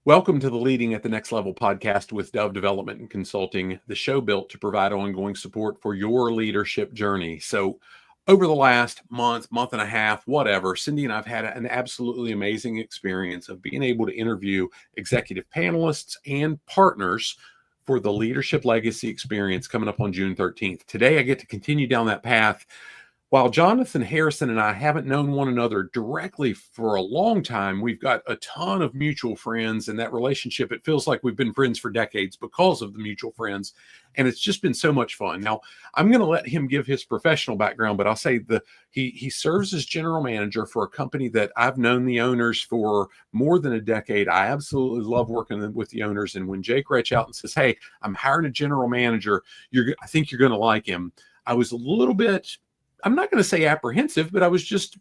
Welcome to the Leading at the Next Level podcast with Dove Development and Consulting, the show built to provide ongoing support for your leadership journey. So over the last month and a half, whatever, Cindy and I've had an absolutely amazing experience of being able to interview executive panelists and partners for the Leadership Legacy Experience coming up on June 13th. Today, I get to continue down that path. While Jonathan Harrison and I haven't known one another directly for a long time, we've got a ton of mutual friends, and that relationship, it feels like we've been friends for decades because of the mutual friends, and it's just been so much fun. Now, I'm going to let him give his professional background, but I'll say he serves as general manager for a company that I've known the owners for more than a decade. I absolutely love working with the owners, and when Jake reached out and says, "Hey, I'm hiring a general manager, I think you're going to like him," I was a little bit, I'm not going to say apprehensive, but I was just,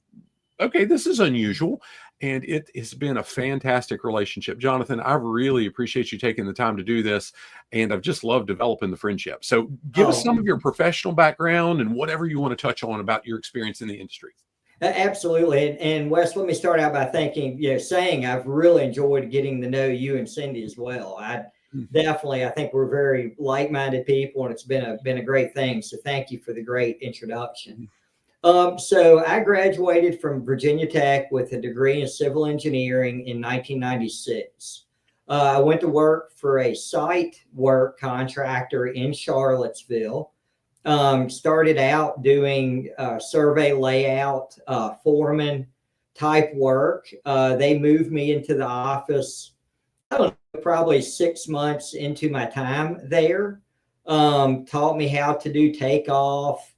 okay, this is unusual. And it has been a fantastic relationship. Jonathan, I really appreciate you taking the time to do this. And I've just loved developing the friendship. So give us some of your professional background and whatever you want to touch on about your experience in the industry. Absolutely. And Wes, let me start out by saying I've really enjoyed getting to know you and Cindy as well. I think we're very like-minded people, and it's been a great thing. So thank you for the great introduction. So I graduated from Virginia Tech with a degree in civil engineering in 1996. I went to work for a site work contractor in Charlottesville. Started out doing survey layout, foreman type work. They moved me into the office, I don't know, probably 6 months into my time there. Taught me how to do takeoff,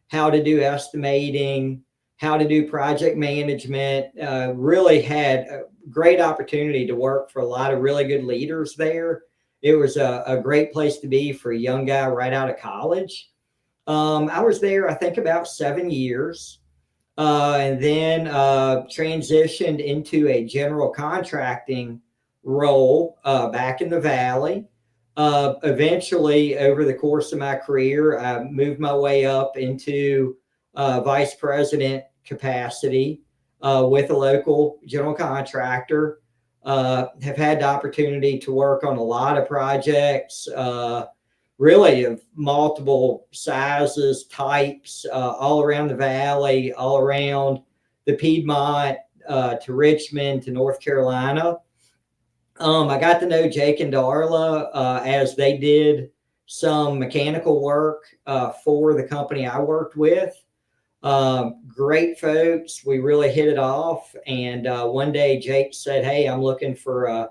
how to do estimating, how to do project management. Really had a great opportunity to work for a lot of really good leaders there. It was a great place to be for a young guy right out of college. I was there, I think, about 7 years, and then transitioned into a general contracting role back in the Valley. Eventually, over the course of my career, I moved my way up into vice president capacity with a local general contractor. Have had the opportunity to work on a lot of projects, really of multiple sizes, types, all around the Valley, all around the Piedmont, to Richmond, to North Carolina. I got to know Jake and Darla as they did some mechanical work for the company I worked with. Great folks. We really hit it off. And one day Jake said, "Hey, I'm looking for a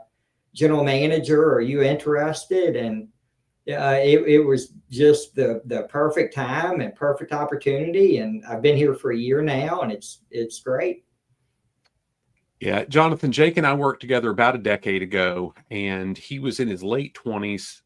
general manager. Are you interested?" And it was just the perfect time and perfect opportunity. And I've been here for a year now, and it's great. Yeah, Jonathan, Jake and I worked together about a decade ago, and he was in his late 20s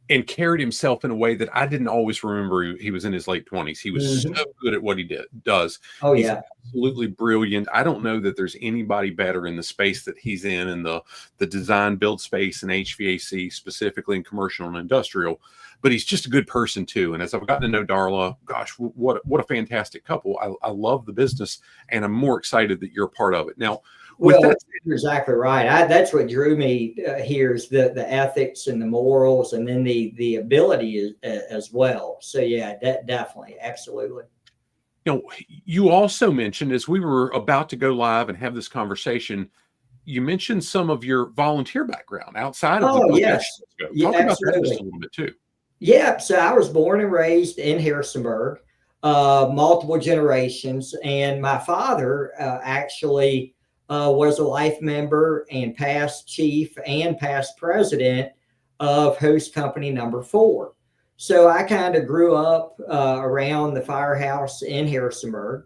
and carried himself in a way that I didn't always remember he was in his late 20s. He was so good at what he does. Oh, he's yeah. Absolutely brilliant. I don't know that there's anybody better in the space that he's in the design build space and HVAC, specifically in commercial and industrial. But he's just a good person too. And as I've gotten to know Darla, gosh, what a fantastic couple. I love the business, and I'm more excited that you're a part of it. Now, you're exactly right. That's what drew me here is the ethics and the morals, and then the ability as well. So yeah, definitely, absolutely. You also mentioned, as we were about to go live and have this conversation, you mentioned some of your volunteer background outside of the professional scope. Talk about that just a little bit too. Yeah, so I was born and raised in Harrisonburg, multiple generations, and my father actually was a life member and past chief and past president of host company number 4. So I kind of grew up around the firehouse in Harrisonburg.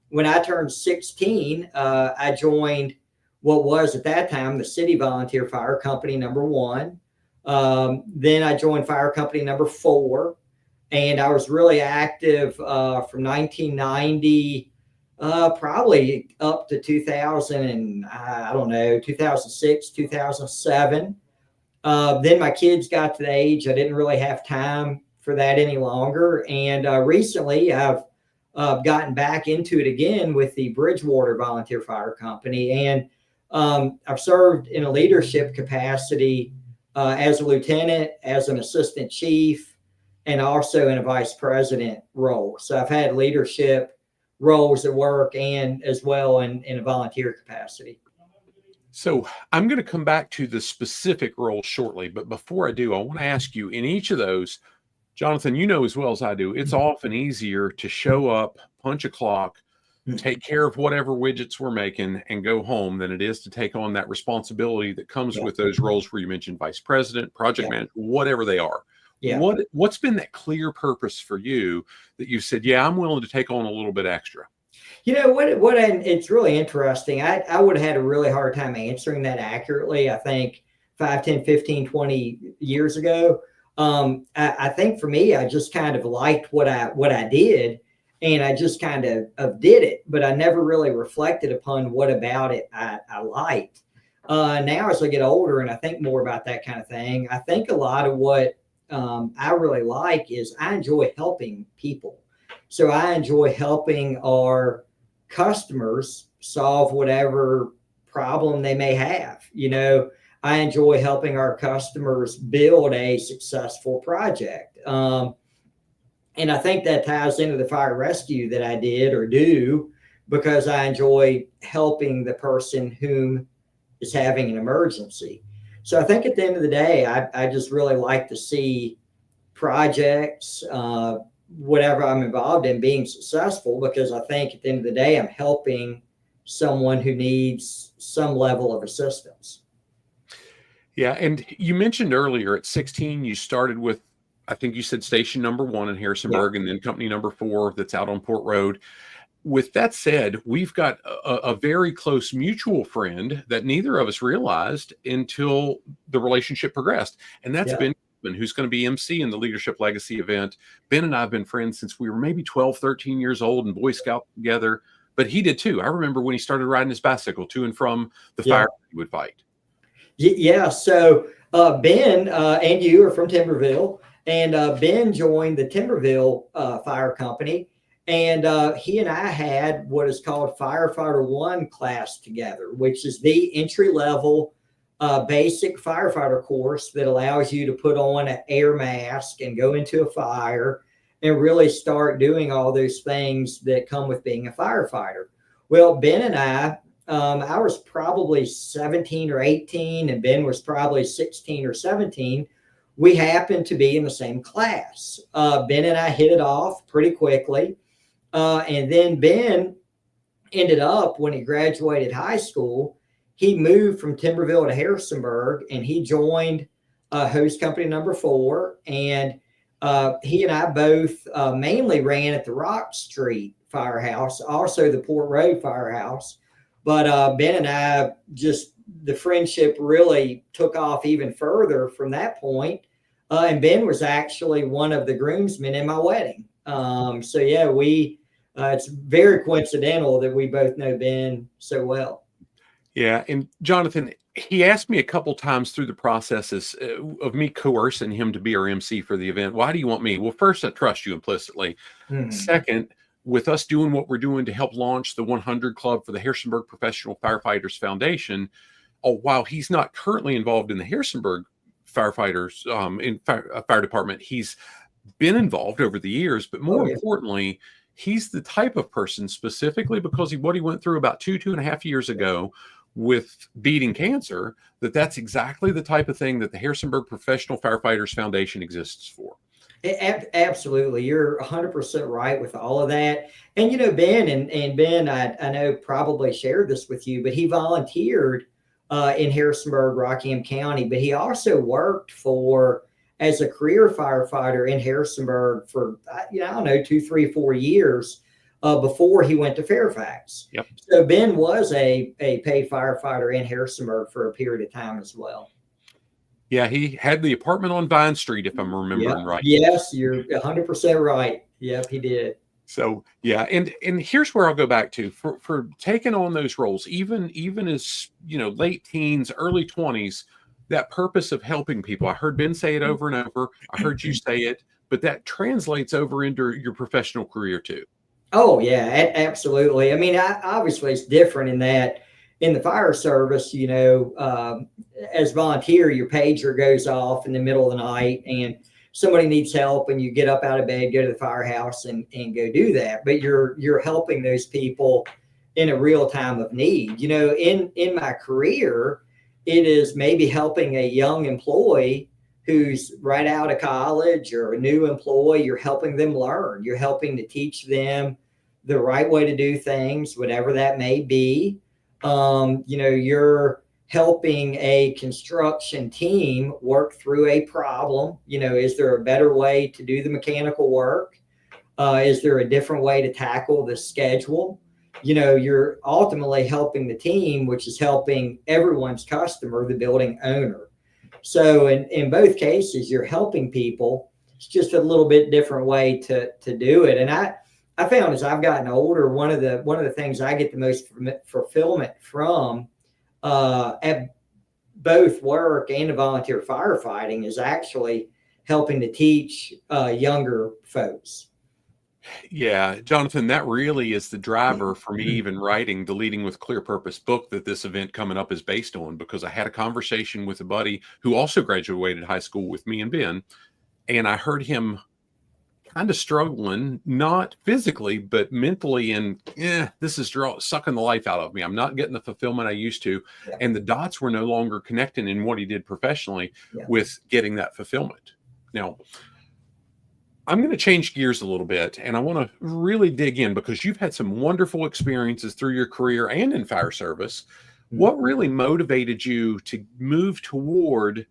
When I turned 16, I joined what was at that time the City Volunteer Fire Company number 1. Then I joined Fire Company number 4, and I was really active from 1990 probably up to 2000 and I don't know, 2006, 2007. Then my kids got to the age I didn't really have time for that any longer. And recently I've gotten back into it again with the Bridgewater Volunteer Fire Company. And I've served in a leadership capacity as a lieutenant, as an assistant chief, and also in a vice president role. So I've had leadership roles at work and as well in a volunteer capacity. So I'm going to come back to the specific role shortly, but before I do, I want to ask you, in each of those, Jonathan, you know as well as I do, it's often easier to show up, punch a clock, take care of whatever widgets we're making, and go home than it is to take on that responsibility that comes with those roles where you mentioned vice president, project manager, whatever they are. What's been that clear purpose for you that you said, yeah, I'm willing to take on a little bit extra? You know what? It's really interesting. I would have had a really hard time answering that accurately. I think 5, 10, 15, 20 years ago. I think for me, I just kind of liked what I did, and I just kind of did it, but I never really reflected upon what about it I liked. Now, as I get older and I think more about that kind of thing, I think a lot of what I really like is I enjoy helping people. So I enjoy helping our customers solve whatever problem they may have. I enjoy helping our customers build a successful project. And I think that ties into the fire rescue that I did or do, because I enjoy helping the person whom is having an emergency. So I think at the end of the day, I just really like to see projects, whatever I'm involved in, being successful, because I think at the end of the day, I'm helping someone who needs some level of assistance. Yeah. And you mentioned earlier at 16, you started with, I think you said station number 1 in Harrisonburg, and then company number 4 that's out on Port Road. With that said, we've got a very close mutual friend that neither of us realized until the relationship progressed. And that's Ben, who's going to be MC in the Leadership Legacy event. Ben and I have been friends since we were maybe 12, 13 years old and Boy Scout together. But he did too. I remember when he started riding his bicycle to and from the fire he would fight. Yeah. So Ben and you are from Timberville, and Ben joined the Timberville Fire Company. And he and I had what is called Firefighter 1 class together, which is the entry-level basic firefighter course that allows you to put on an air mask and go into a fire and really start doing all those things that come with being a firefighter. Well, Ben and I was probably 17 or 18, and Ben was probably 16 or 17. We happened to be in the same class. Ben and I hit it off pretty quickly. And then Ben ended up, when he graduated high school, he moved from Timberville to Harrisonburg, and he joined host company number 4. And he and I both mainly ran at the Rock Street Firehouse, also the Port Road Firehouse. But Ben and I, just the friendship really took off even further from that point. And Ben was actually one of the groomsmen in my wedding. So yeah, it's very coincidental that we both know Ben so well. Yeah. And Jonathan, he asked me a couple times through the processes of me coercing him to be our MC for the event. Why do you want me? Well, first, I trust you implicitly. Second, with us doing what we're doing to help launch the 100 Club for the Harrisonburg Professional Firefighters Foundation, while he's not currently involved in the Harrisonburg firefighters fire department, he's been involved over the years. But more importantly, he's the type of person, specifically because what he went through about 2.5 years ago with beating cancer, that's exactly the type of thing that the Harrisonburg Professional Firefighters Foundation exists for. Absolutely. You're 100% right with all of that. And, Ben, and Ben, I know probably shared this with you, but he volunteered in Harrisonburg, Rockingham County, but he also worked as a career firefighter in Harrisonburg for, I don't know, 2, 3, 4 years before he went to Fairfax. Yep. So Ben was a paid firefighter in Harrisonburg for a period of time as well. Yeah, he had the apartment on Vine Street, if I'm remembering right. Yes, you're 100% right. Yep, he did. So yeah, and here's where I'll go back to for taking on those roles, even as late teens, early 20s, that purpose of helping people. I heard Ben say it over and over. I heard you say it, but that translates over into your professional career too. Oh yeah, absolutely. I mean, obviously it's different in that, in the fire service, as volunteer, your pager goes off in the middle of the night and somebody needs help and you get up out of bed, go to the firehouse and go do that. But you're helping those people in a real time of need. In my career, it is maybe helping a young employee who's right out of college or a new employee. You're helping them learn. You're helping to teach them the right way to do things, whatever that may be. You're helping a construction team work through a problem. Is there a better way to do the mechanical work? Is there a different way to tackle the schedule? You're ultimately helping the team, which is helping everyone's customer, the building owner. So in both cases, you're helping people. It's just a little bit different way to do it. And I found as I've gotten older, one of the things I get the most fulfillment from at both work and the volunteer firefighting is actually helping to teach younger folks. Yeah, Jonathan, that really is the driver for me even writing the Leading with Clear Purpose book that this event coming up is based on, because I had a conversation with a buddy who also graduated high school with me and Ben, and I heard him kind of struggling, not physically, but mentally, and this is sucking the life out of me. I'm not getting the fulfillment I used to. Yeah. And the dots were no longer connecting in what he did professionally with getting that fulfillment. Now, I'm going to change gears a little bit, and I want to really dig in because you've had some wonderful experiences through your career and in fire service. What really motivated you to move toward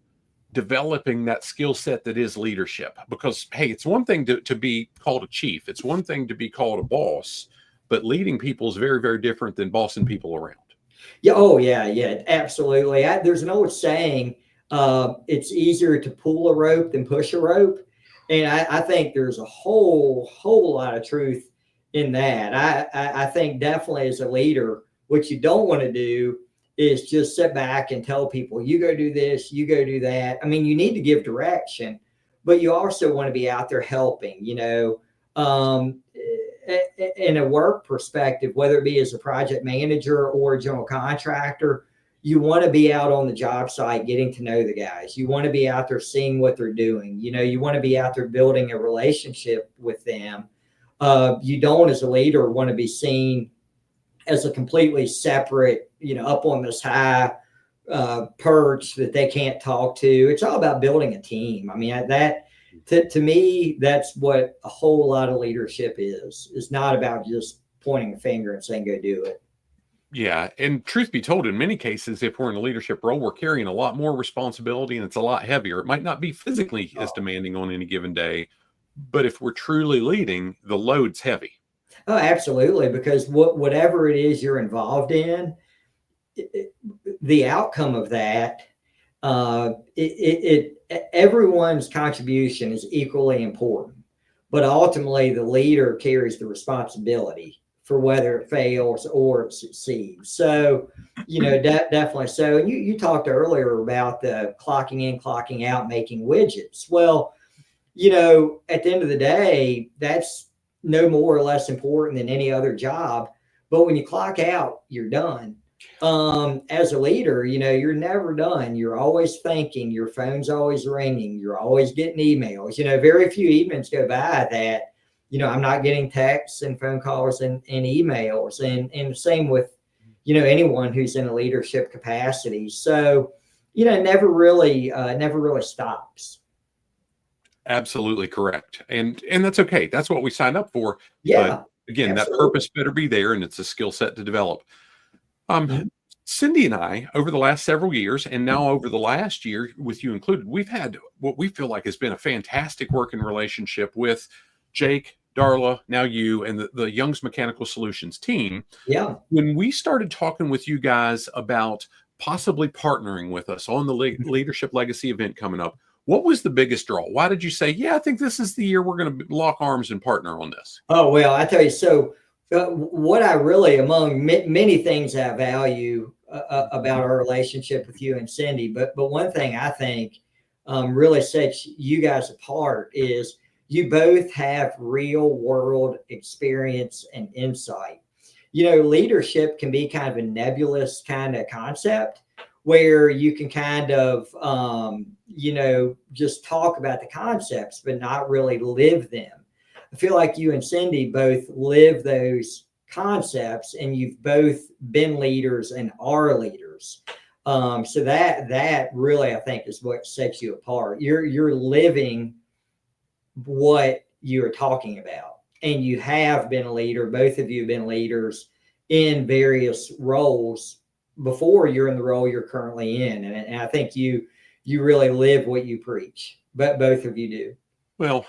developing that skill set that is leadership? Because, hey, it's one thing to be called a chief. It's one thing to be called a boss, but leading people is very, very different than bossing people around. Yeah. Oh, yeah, absolutely. There's an old saying, it's easier to pull a rope than push a rope. And I think there's a whole lot of truth in that. I think definitely as a leader, what you don't want to do is just sit back and tell people, you go do this, you go do that. I mean, you need to give direction, but you also want to be out there helping, in a work perspective, whether it be as a project manager or a general contractor. You want to be out on the job site, getting to know the guys. You want to be out there seeing what they're doing. You want to be out there building a relationship with them. You don't, as a leader, want to be seen as a completely separate, up on this high perch that they can't talk to. It's all about building a team. I mean, to me, that's what a whole lot of leadership is. It's not about just pointing a finger and saying, go do it. Yeah. And truth be told, in many cases, if we're in a leadership role, we're carrying a lot more responsibility and it's a lot heavier. It might not be physically as demanding on any given day, but if we're truly leading, the load's heavy. Oh, absolutely. Because whatever it is you're involved in, the outcome of that, everyone's contribution is equally important, but ultimately the leader carries the responsibility for whether it fails or it succeeds. So, definitely so. And you talked earlier about the clocking in, clocking out, making widgets. Well, at the end of the day, that's no more or less important than any other job. But when you clock out, you're done. As a leader, you're never done. You're always thinking, your phone's always ringing, you're always getting emails. Very few evenings go by that I'm not getting texts and phone calls and emails, and the same with, anyone who's in a leadership capacity. So, never really stops. Absolutely correct. And that's okay. That's what we signed up for. Yeah. But again, absolutely. That purpose better be there, and it's a skill set to develop. Cindy and I, over the last several years, and now over the last year with you included, we've had what we feel like has been a fantastic working relationship with Jake, Darla, now you, and the Young's Mechanical Solutions team. Yeah. When we started talking with you guys about possibly partnering with us on the Leadership Legacy event coming up, what was the biggest draw? Why did you say, I think this is the year we're going to lock arms and partner on this? Oh, well, I tell you, so what I really, among many things I value about our relationship with you and Cindy, but one thing I think really sets you guys apart is you both have real world experience and insight. leadership can be kind of a nebulous kind of concept where you can kind of, just talk about the concepts, but not really live them. I feel like you and Cindy both live those concepts, and you've both been leaders and are leaders. So that really, I think, is what sets you apart. You're living what you're talking about, and you have been a leader. Both of you have been leaders in various roles before you're in the role you're currently in, and I think you really live what you preach. But both of you do. Well,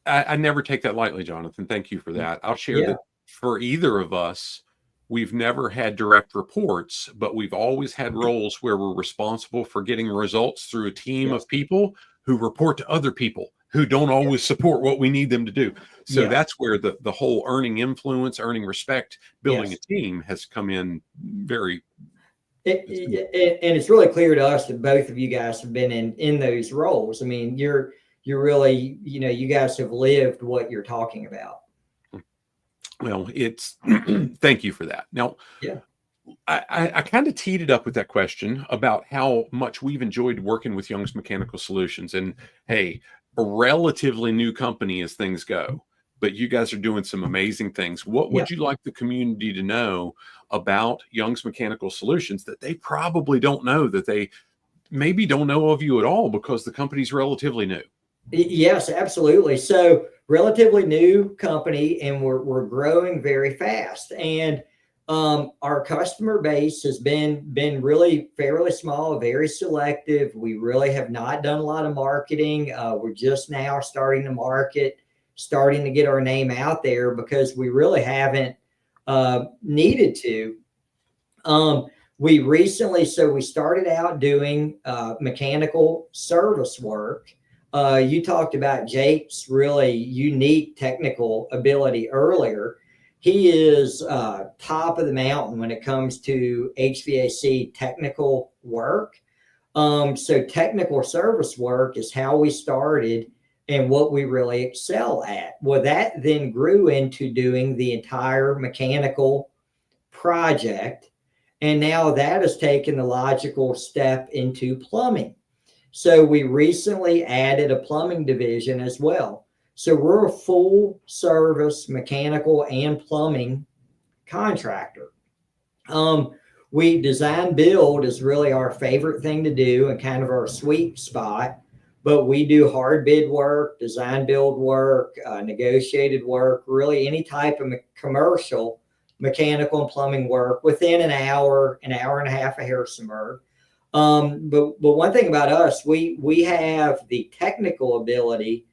I never take that lightly, Jonathan. Thank you for that. I'll share that for either of us, we've never had direct reports, but we've always had roles where we're responsible for getting results through a team of people who report to other people who don't always support what we need them to do. So that's where the whole earning influence, earning respect, building a team has come in very. And it's really clear to us that both of you guys have been in those roles. I mean, you're really, you guys have lived what you're talking about. Well, it's thank you for that. Now, I kind of teed it up with that question about how much we've enjoyed working with Young's Mechanical Solutions. And hey, a relatively new company as things go, but you guys are doing some amazing things. What would you like the community to know about Young's Mechanical Solutions that they probably don't know, that they maybe don't know of you at all because the company's relatively new? Yes, absolutely. So relatively new company, and we're growing very fast. And our customer base has been really fairly small, very selective. We really have not done a lot of marketing. We're just now starting to market, starting to get our name out there because we really haven't needed to. We started out doing mechanical service work. You talked about Jake's really unique technical ability earlier. He is top of the mountain when it comes to HVAC technical work. So technical service work is how we started and what we really excel at. Well, that then grew into doing the entire mechanical project. And now that has taken the logical step into plumbing. So we recently added a plumbing division as well. So we're a full service mechanical and plumbing contractor. We design build is really our favorite thing to do and kind of our sweet spot, but we do hard bid work, design build work, negotiated work, really any type of commercial mechanical and plumbing work within an hour and a half of Harrisonburg. But one thing about us, we have the technical ability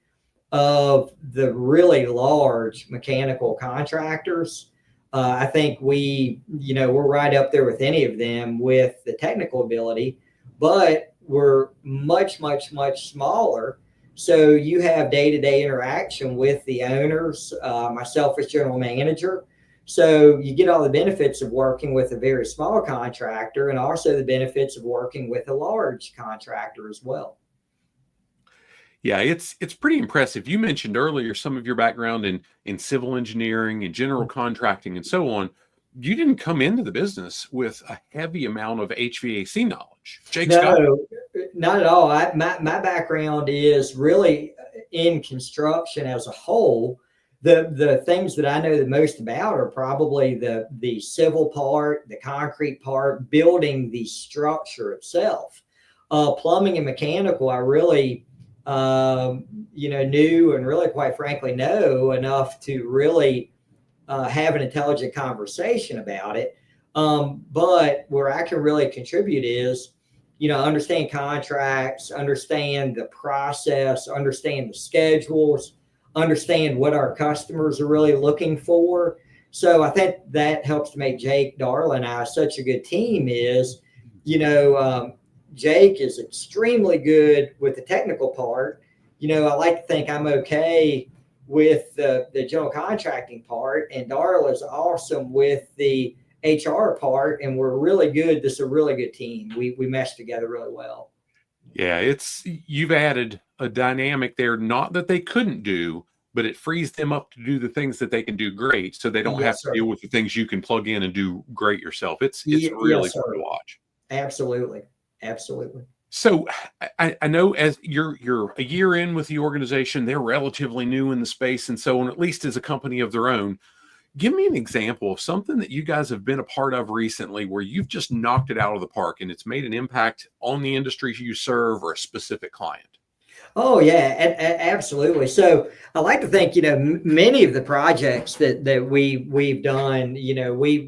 of the really large mechanical contractors. I think we're right up there with any of them with the technical ability, but we're much, much, much smaller. So you have day-to-day interaction with the owners, myself as general manager. So you get all the benefits of working with a very small contractor and also the benefits of working with a large contractor as well. Yeah, it's pretty impressive. You mentioned earlier some of your background in civil engineering and general contracting and so on. You didn't come into the business with a heavy amount of HVAC knowledge. Jake Scott? No, not at all. My background is really in construction as a whole. The things that I know the most about are probably the civil part, the concrete part, building the structure itself. Plumbing and mechanical, I really knew and really, quite frankly, know enough to really have an intelligent conversation about it. But where I can really contribute is, understand contracts, understand the process, understand the schedules, understand what our customers are really looking for. So I think that helps to make Jake, Darla, and I such a good team is, Jake is extremely good with the technical part. I like to think I'm okay with the general contracting part, and Darla is awesome with the HR part, and we're really good. This is a really good team. We mesh together really well. Yeah, you've added a dynamic there, not that they couldn't do, but it frees them up to do the things that they can do great, so they don't have Yes, to deal sir. with the things you can plug in and do great yourself. It's really Yes, fun to sir. watch. Absolutely. Absolutely. So I know as you're a year in with the organization, they're relatively new in the space and so on, at least as a company of their own. Give me an example of something that you guys have been a part of recently where you've just knocked it out of the park and it's made an impact on the industry you serve or a specific client. Oh yeah, absolutely. So I like to think, many of the projects that we've done,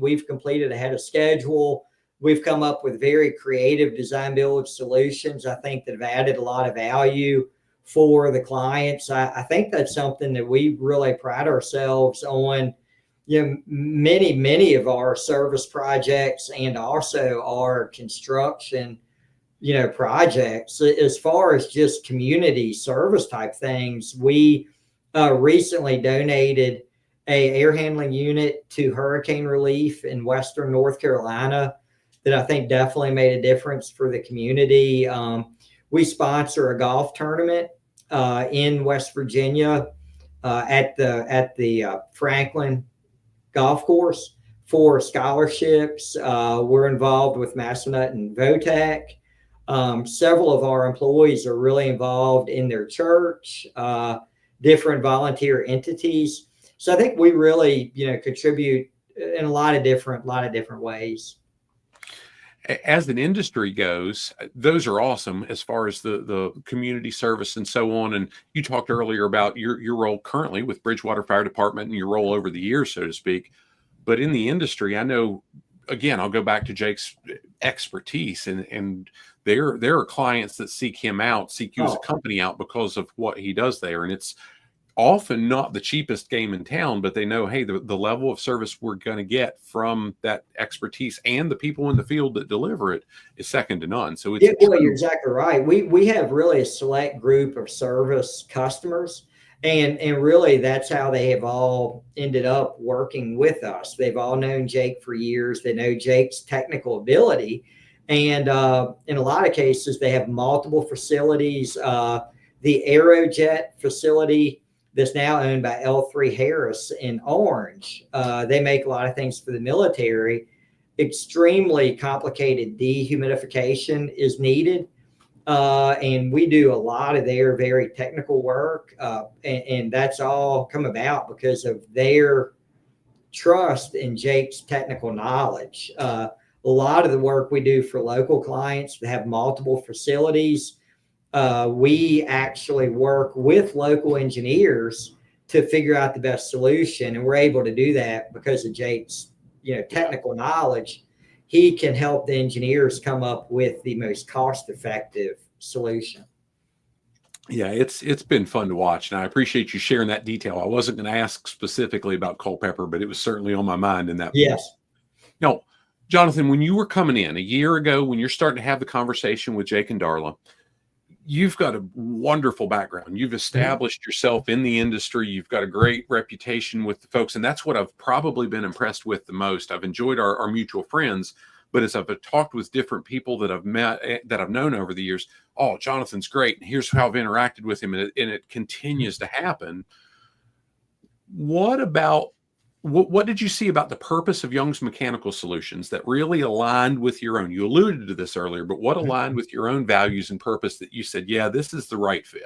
we've completed ahead of schedule. We've come up with very creative design build solutions. I think that have added a lot of value for the clients. I think that's something that we really pride ourselves on. Many of our service projects and also our construction projects. As far as just community service type things, we recently donated a air handling unit to hurricane relief in Western North Carolina that I think definitely made a difference for the community. We sponsor a golf tournament in West Virginia at the Franklin golf course for scholarships. We're involved with Massanutten and Votech. Several of our employees are really involved in their church, different volunteer entities. So I think we really, contribute in a lot of different ways. As an industry goes, those are awesome as far as the community service and so on. And you talked earlier about your role currently with Bridgewater Fire Department and your role over the years, so to speak. But in the industry, I know, again, I'll go back to Jake's expertise, and there are clients that seek you as a Oh, company out because of what he does there. And it's often not the cheapest game in town, but they know, hey, the level of service we're going to get from that expertise and the people in the field that deliver it is second to none. So it's yeah, a well, you're true. exactly right. We have really a select group of service customers, and really that's how they have all ended up working with us. They've all known Jake for years. They know Jake's technical ability, and in a lot of cases, they have multiple facilities. The Aerojet facility that's now owned by L3 Harris in Orange. They make a lot of things for the military. Extremely complicated dehumidification is needed. And we do a lot of their very technical work. And that's all come about because of their trust in Jake's technical knowledge. A lot of the work we do for local clients that have multiple facilities, we actually work with local engineers to figure out the best solution. And we're able to do that because of Jake's Yeah. technical knowledge. He can help the engineers come up with the most cost effective solution. Yeah, it's been fun to watch, and I appreciate you sharing that detail. I wasn't going to ask specifically about Culpeper, but it was certainly on my mind in that point. Yes. Now, Jonathan, when you were coming in a year ago, when you're starting to have the conversation with Jake and Darla, you've got a wonderful background. You've Mhm. established yourself in the industry. You've got a great reputation with the folks. And that's what I've probably been impressed with the most. I've enjoyed our mutual friends, but as I've talked with different people that I've met, that I've known over the years, oh, Jonathan's great. And here's how I've interacted with him. And it continues to happen. What about what did you see about the purpose of Young's Mechanical Solutions that really aligned with your own? You alluded to this earlier, but what aligned with your own values and purpose that you said, yeah, this is the right fit?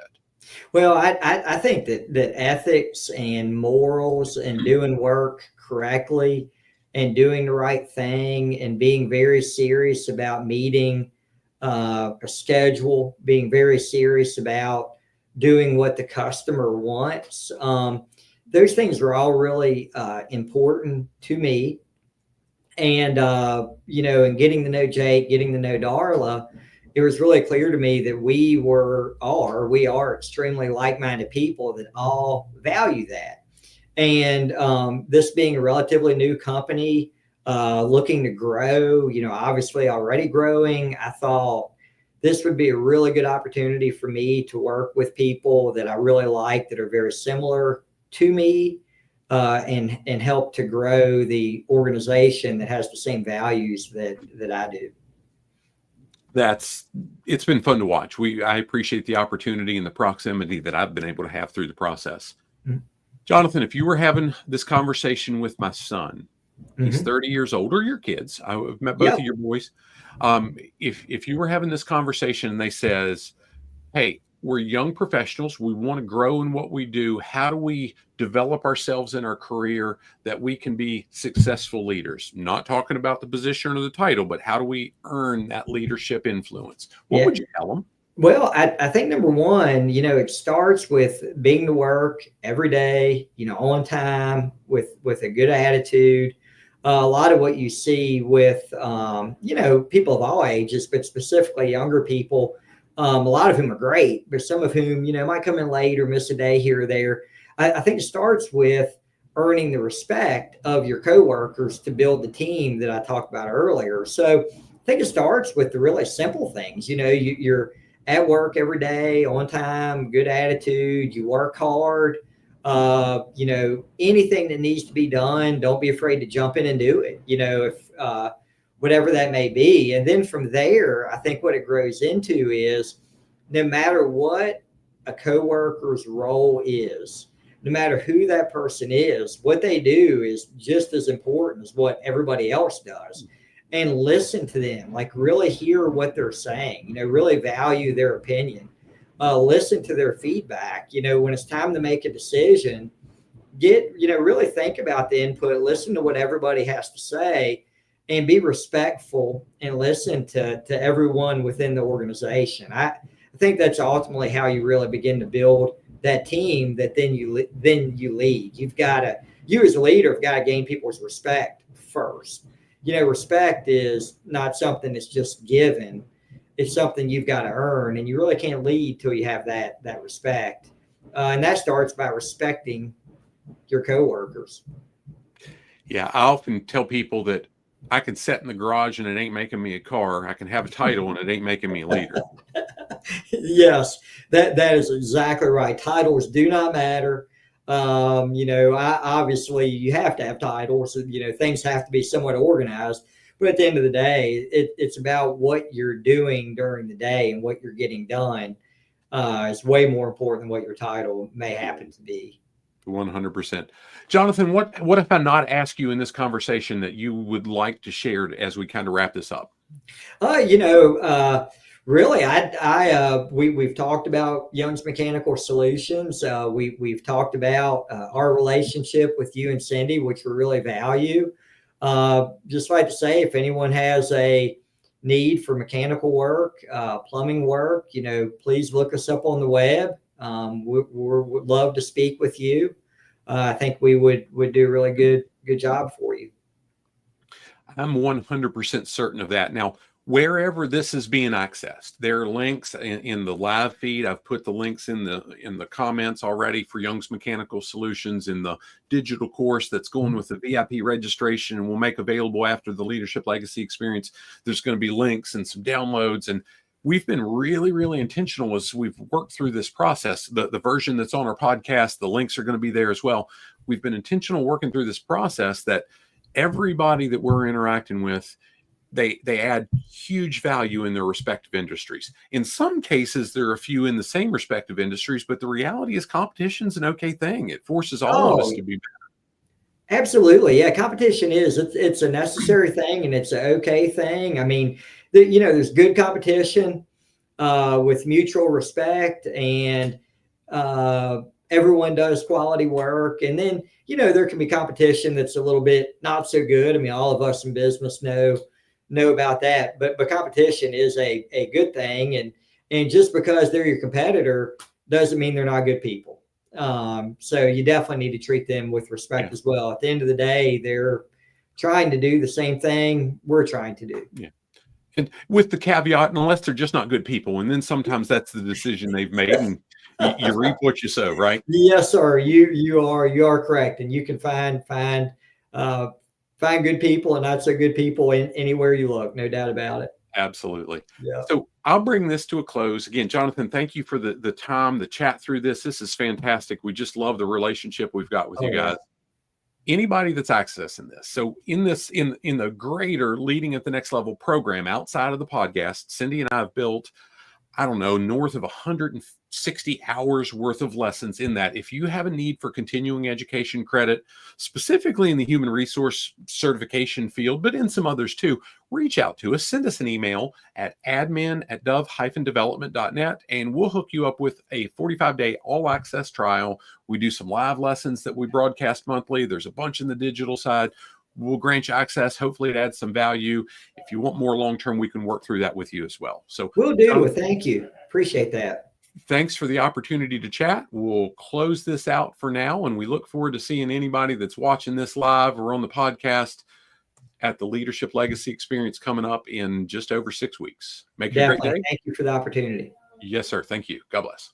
Well, I think that ethics and morals and doing work correctly and doing the right thing and being very serious about meeting a schedule, being very serious about doing what the customer wants. Those things are all really important to me. And and getting to know Jake, getting to know Darla, it was really clear to me that we are extremely like-minded people that all value that. And this being a relatively new company, looking to grow, obviously already growing, I thought this would be a really good opportunity for me to work with people that I really like that are very similar to me, and help to grow the organization that has the same values that I do. That's it's been fun to watch. I appreciate the opportunity and the proximity that I've been able to have through the process. Jonathan, if you were having this conversation with my son, he's 30 years old, or your kids, I've met both of your boys. If you were having this conversation and they says, hey, we're young professionals, we want to grow in what we do, how do we develop ourselves in our career that we can be successful leaders? Not talking about the position or the title, but how do we earn that leadership influence? What would you tell them? Well, I think number one, it starts with being to work every day, on time with a good attitude. A lot of what you see with, people of all ages, but specifically younger people, a lot of whom are great, but some of whom, might come in late or miss a day here or there. I think it starts with earning the respect of your coworkers to build the team that I talked about earlier. So I think it starts with the really simple things. You're at work every day, on time, good attitude, you work hard. Anything that needs to be done, don't be afraid to jump in and do it, if whatever that may be. And then from there, I think what it grows into is no matter what a coworker's role is, no matter who that person is, what they do is just as important as what everybody else does. And listen to them, like really hear what they're saying, really value their opinion, listen to their feedback. When it's time to make a decision, really think about the input, listen to what everybody has to say, and be respectful and listen to everyone within the organization. I think that's ultimately how you really begin to build that team that then you lead. You as a leader have got to gain people's respect first. Respect is not something that's just given. It's something you've got to earn, and you really can't lead till you have that respect. And that starts by respecting your coworkers. Yeah, I often tell people that I can sit in the garage and it ain't making me a car. I can have a title and it ain't making me a leader. Yes, that is exactly right. Titles do not matter. Obviously you have to have titles, things have to be somewhat organized, but at the end of the day, it's about what you're doing during the day, and what you're getting done is way more important than what your title may happen to be. 100%. Jonathan, what if I not ask you in this conversation that you would like to share as we kind of wrap this up? Really, we've talked about Young's Mechanical Solutions. We've talked about our relationship with you and Cindy, which we really value. Just like to say, if anyone has a need for mechanical work, plumbing work, please look us up on the web. Would love to speak with you. I think we would do a really good job for you. I'm 100% certain of that. Now, wherever this is being accessed, there are links in the live feed. I've put the links in the comments already for Young's Mechanical Solutions, in the digital course that's going with the VIP registration, and we'll make available after the Leadership Legacy Experience. There's going to be links and some downloads, and we've been really, really intentional as we've worked through this process. The version that's on our podcast, the links are going to be there as well. We've been intentional working through this process that everybody that we're interacting with, they add huge value in their respective industries. In some cases, there are a few in the same respective industries, but the reality is competition's an okay thing. It forces all of us to be better. Absolutely. Yeah. Competition it's a necessary thing, and it's an okay thing. I mean, there's good competition with mutual respect, and everyone does quality work. And then, there can be competition that's a little bit not so good. I mean, all of us in business know about that, but competition is a good thing. And just because they're your competitor doesn't mean they're not good people. So you definitely need to treat them with respect as well. At the end of the day, they're trying to do the same thing we're trying to do. Yeah. And with the caveat, unless they're just not good people, and then sometimes that's the decision they've made, and you reap what you sow, right? Yes, sir. You are correct, and you can find good people and not so good people anywhere you look. No doubt about it. Absolutely. Yeah. So I'll bring this to a close. Again, Jonathan, thank you for the time, the chat through this. This is fantastic. We just love the relationship we've got with you guys. Anybody that's accessing this. So in the greater Leading at the Next Level program outside of the podcast, Cindy and I have built I don't know, north of 160 hours worth of lessons in that. If you have a need for continuing education credit, specifically in the human resource certification field, but in some others too, reach out to us. Send us an email at admin@dove-development.net, and we'll hook you up with a 45-day all-access trial. We do some live lessons that we broadcast monthly. There's a bunch in the digital side. We'll grant you access. Hopefully it adds some value. If you want more long-term, we can work through that with you as well. So we'll do. Well, thank you. Appreciate that. Thanks for the opportunity to chat. We'll close this out for now, and we look forward to seeing anybody that's watching this live or on the podcast at the Leadership Legacy Experience coming up in just over 6 weeks. Make it a great day. Thank you for the opportunity. Yes, sir. Thank you. God bless.